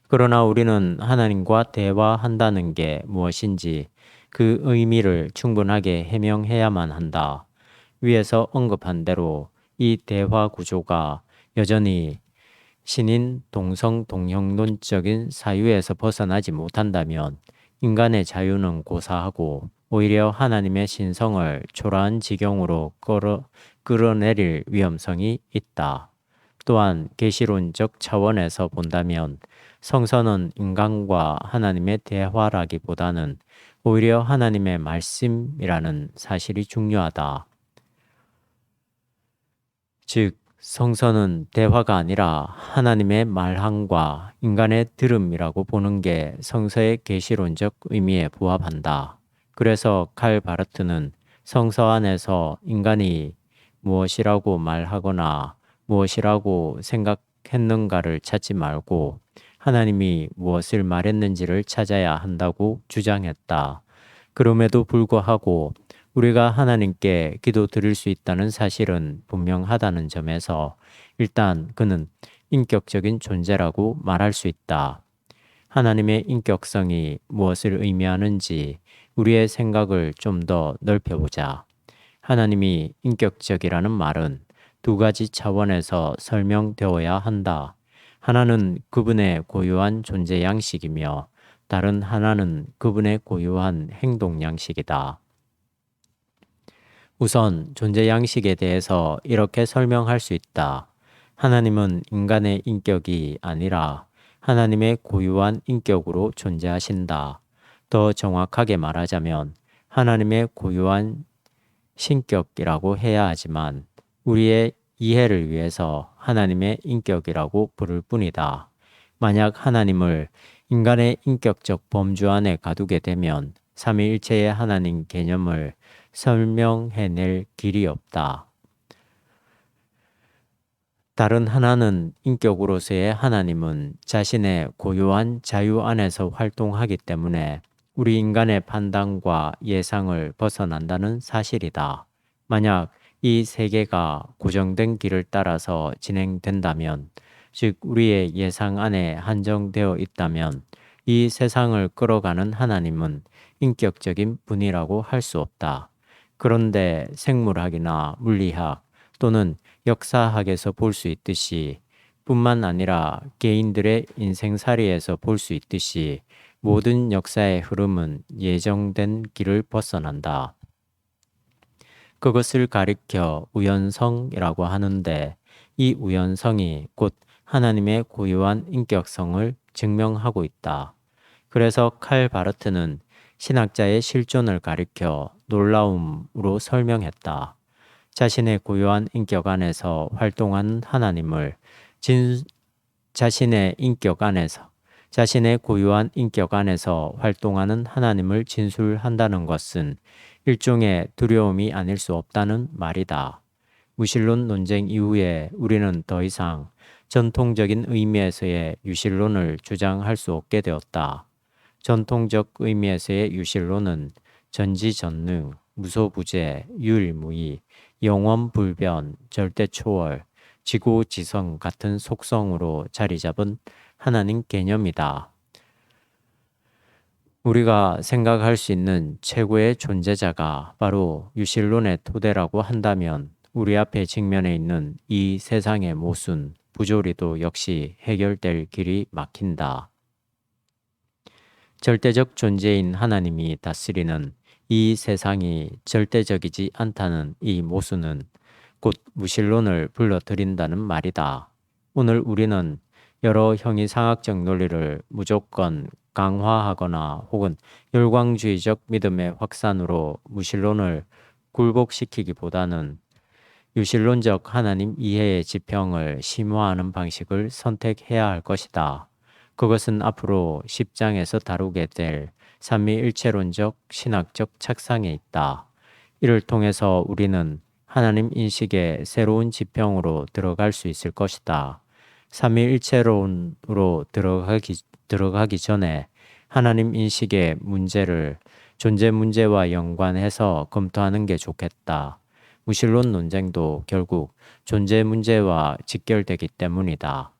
그러나 우리는 하나님과 대화한다는 게 무엇인지 그 의미를 충분하게 해명해야만 한다. 위에서 언급한 대로 이 대화 구조가 여전히 신인 동성 동형론적인 사유에서 벗어나지 못한다면 인간의 자유는 고사하고 오히려 하나님의 신성을 초라한 지경으로 끌어내릴 위험성이 있다. 또한 계시론적 차원에서 본다면 성서는 인간과 하나님의 대화라기보다는 오히려 하나님의 말씀이라는 사실이 중요하다. 즉, 성서는 대화가 아니라 하나님의 말함과 인간의 들음이라고 보는 게 성서의 계시론적 의미에 부합한다. 그래서 칼 바르트는 성서 안에서 인간이 무엇이라고 말하거나 무엇이라고 생각했는가를 찾지 말고 하나님이 무엇을 말했는지를 찾아야 한다고 주장했다. 그럼에도 불구하고 우리가 하나님께 기도 드릴 수 있다는 사실은 분명하다는 점에서 일단 그는 인격적인 존재라고 말할 수 있다. 하나님의 인격성이 무엇을 의미하는지 우리의 생각을 좀 더 넓혀보자. 하나님이 인격적이라는 말은 두 가지 차원에서 설명되어야 한다. 하나는 그분의 고유한 존재 양식이며 다른 하나는 그분의 고유한 행동 양식이다. 우선 존재 양식에 대해서 이렇게 설명할 수 있다. 하나님은 인간의 인격이 아니라 하나님의 고유한 인격으로 존재하신다. 더 정확하게 말하자면 하나님의 고유한 신격이라고 해야 하지만 우리의 이해를 위해서 하나님의 인격이라고 부를 뿐이다. 만약 하나님을 인간의 인격적 범주 안에 가두게 되면 삼위일체의 하나님 개념을 설명해낼 길이 없다. 다른 하나는 인격으로서의 하나님은 자신의 고유한 자유 안에서 활동하기 때문에 우리 인간의 판단과 예상을 벗어난다는 사실이다. 만약 이 세계가 고정된 길을 따라서 진행된다면, 즉 우리의 예상 안에 한정되어 있다면 이 세상을 끌어가는 하나님은 인격적인 분이라고 할 수 없다. 그런데 생물학이나 물리학 또는 역사학에서 볼 수 있듯이 뿐만 아니라 개인들의 인생살이에서 볼 수 있듯이 모든 역사의 흐름은 예정된 길을 벗어난다. 그것을 가리켜 우연성이라고 하는데 이 우연성이 곧 하나님의 고유한 인격성을 증명하고 있다. 그래서 칼 바르트는 신학자의 실존을 가리켜 놀라움으로 설명했다. 자신의 고유한 인격 안에서 활동하는 하나님을 자신의 고유한 인격 안에서 활동하는 하나님을 진술한다는 것은 일종의 두려움이 아닐 수 없다는 말이다. 무신론 논쟁 이후에 우리는 더 이상 전통적인 의미에서의 유실론을 주장할 수 없게 되었다. 전통적 의미에서의 유실론은 전지전능, 무소부재, 유일무이, 영원불변, 절대초월, 지고지성 같은 속성으로 자리 잡은 하나님 개념이다. 우리가 생각할 수 있는 최고의 존재자가 바로 유실론의 토대라고 한다면 우리 앞에 직면해 있는 이 세상의 모순, 부조리도 역시 해결될 길이 막힌다. 절대적 존재인 하나님이 다스리는 이 세상이 절대적이지 않다는 이 모순은 곧 무신론을 불러들인다는 말이다. 오늘 우리는 여러 형이상학적 논리를 무조건 강화하거나 혹은 열광주의적 믿음의 확산으로 무신론을 굴복시키기보다는 유신론적 하나님 이해의 지평을 심화하는 방식을 선택해야 할 것이다. 그것은 앞으로 10장에서 다루게 될 삼위일체론적 신학적 착상에 있다. 이를 통해서 우리는 하나님 인식의 새로운 지평으로 들어갈 수 있을 것이다. 삼위일체론으로 들어가기 전에 하나님 인식의 문제를 존재 문제와 연관해서 검토하는 게 좋겠다. 무신론 논쟁도 결국 존재 문제와 직결되기 때문이다.